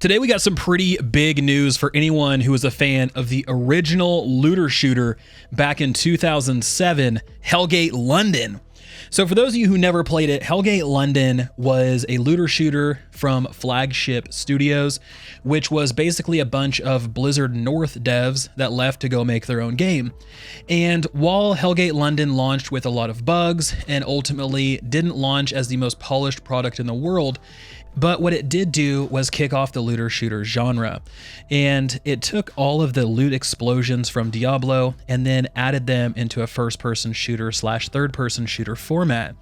Today we got some pretty big news for anyone who was a fan of the original looter shooter back in 2007, Hellgate London. So for those of you who never played it, Hellgate London was a looter shooter from Flagship Studios, which was basically a bunch of Blizzard North devs that left to go make their own game. And while Hellgate London launched with a lot of bugs and ultimately didn't launch as the most polished product in the world, but what it did do was kick off the looter shooter genre. And it took all of the loot explosions from Diablo and then added them into a first-person shooter / third-person shooter format.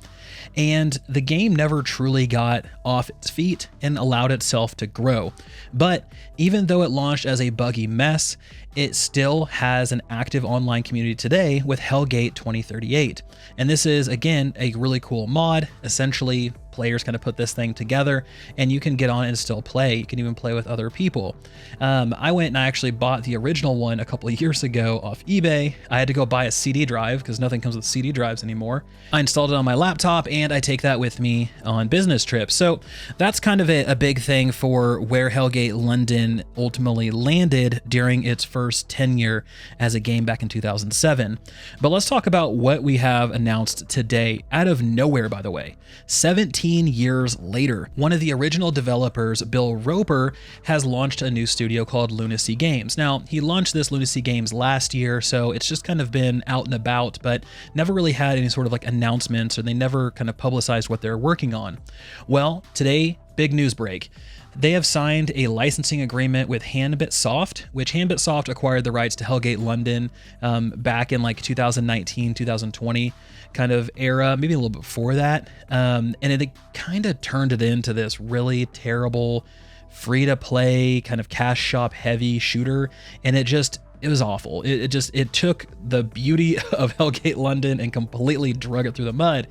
And the game never truly got off its feet and allowed itself to grow. But even though it launched as a buggy mess, it still has an active online community today with Hellgate 2038. And this is, again, a really cool mod. Essentially, players kind of put this thing together and you can get on and still play. You can even play with other people. I went and I actually bought the original one a couple of years ago off eBay. I had to go buy a CD drive because nothing comes with CD drives anymore. I installed it on my laptop and I take that with me on business trips. So that's kind of a big thing for where Hellgate London ultimately landed during its first tenure as a game back in 2007. But let's talk about what we have announced today, out of nowhere, by the way. 17 years later, one of the original developers, Bill Roper, has launched a new studio called Lunacy Games. Now, he launched this Lunacy Games last year, so it's just kind of been out and about, but never really had any sort of like announcements, or they never kind of publicized what they're working on. Well, today, big news break. They have signed a licensing agreement with Handbit Soft, which Handbit Soft acquired the rights to Hellgate London back in like 2019, 2020 kind of era, maybe a little bit before that. And it kind of turned it into this really terrible free-to-play kind of cash shop heavy shooter. And it was awful. It took the beauty of Hellgate London and completely drug it through the mud,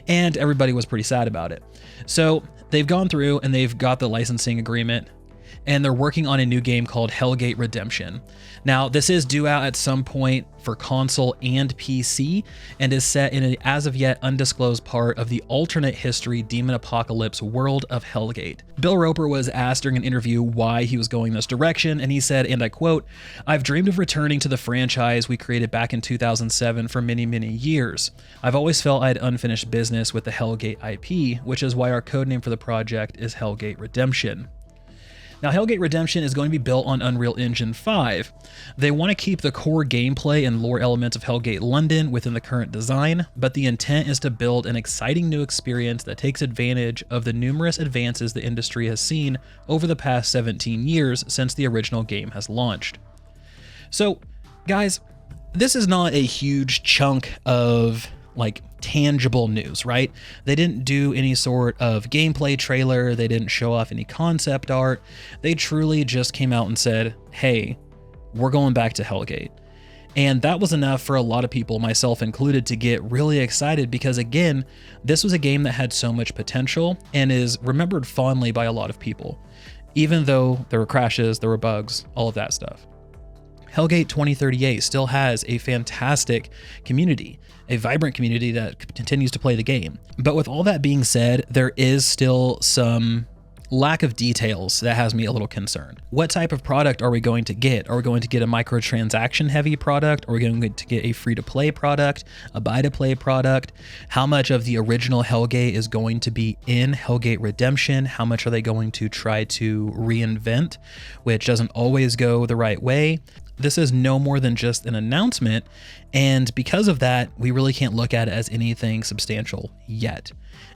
and everybody was pretty sad about it. So they've gone through and they've got the licensing agreement, and they're working on a new game called Hellgate Redemption. Now, this is due out at some point for console and PC, and is set in an as of yet undisclosed part of the alternate history demon apocalypse world of Hellgate. Bill Roper was asked during an interview why he was going this direction, and he said, and I quote, "I've dreamed of returning to the franchise we created back in 2007 for many, many years. I've always felt I had unfinished business with the Hellgate IP, which is why our codename for the project is Hellgate Redemption." Now, Hellgate Redemption is going to be built on Unreal Engine 5. They want to keep the core gameplay and lore elements of Hellgate London within the current design, but the intent is to build an exciting new experience that takes advantage of the numerous advances the industry has seen over the past 17 years since the original game has launched. So, guys, this is not a huge chunk of like tangible news, right? They didn't do any sort of gameplay trailer. They didn't show off any concept art. They truly just came out and said, hey, we're going back to Hellgate. And that was enough for a lot of people, myself included, to get really excited because, again, this was a game that had so much potential and is remembered fondly by a lot of people, even though there were crashes, there were bugs, all of that stuff. Hellgate 2038 still has a fantastic community, a vibrant community that continues to play the game. But with all that being said, there is still some lack of details that has me a little concerned. What type of product are we going to get? Are we going to get a microtransaction heavy product? Are we going to get a free-to-play product, a buy-to-play product? How much of the original Hellgate is going to be in Hellgate Redemption? How much are they going to try to reinvent, which doesn't always go the right way? This is no more than just an announcement, and because of that, we really can't look at it as anything substantial yet.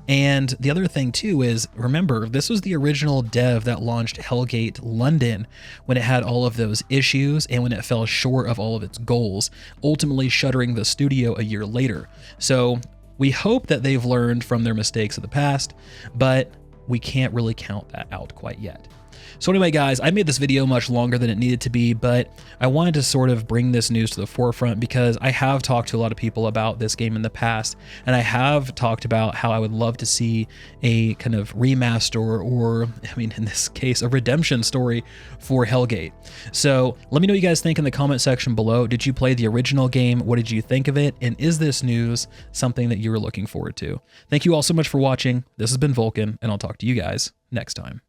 And the other thing too is, remember, this was the original dev that launched Hellgate London when it had all of those issues and when it fell short of all of its goals, ultimately shuttering the studio a year later. So we hope that they've learned from their mistakes of the past, but we can't really count that out quite yet. So anyway, guys, I made this video much longer than it needed to be, but I wanted to sort of bring this news to the forefront because I have talked to a lot of people about this game in the past, and I have talked about how I would love to see a kind of remaster or, I mean, in this case, a redemption story for Hellgate. So let me know what you guys think in the comment section below. Did you play the original game? What did you think of it? And is this news something that you were looking forward to? Thank you all so much for watching. This has been Vulkan, and I'll talk to you guys next time.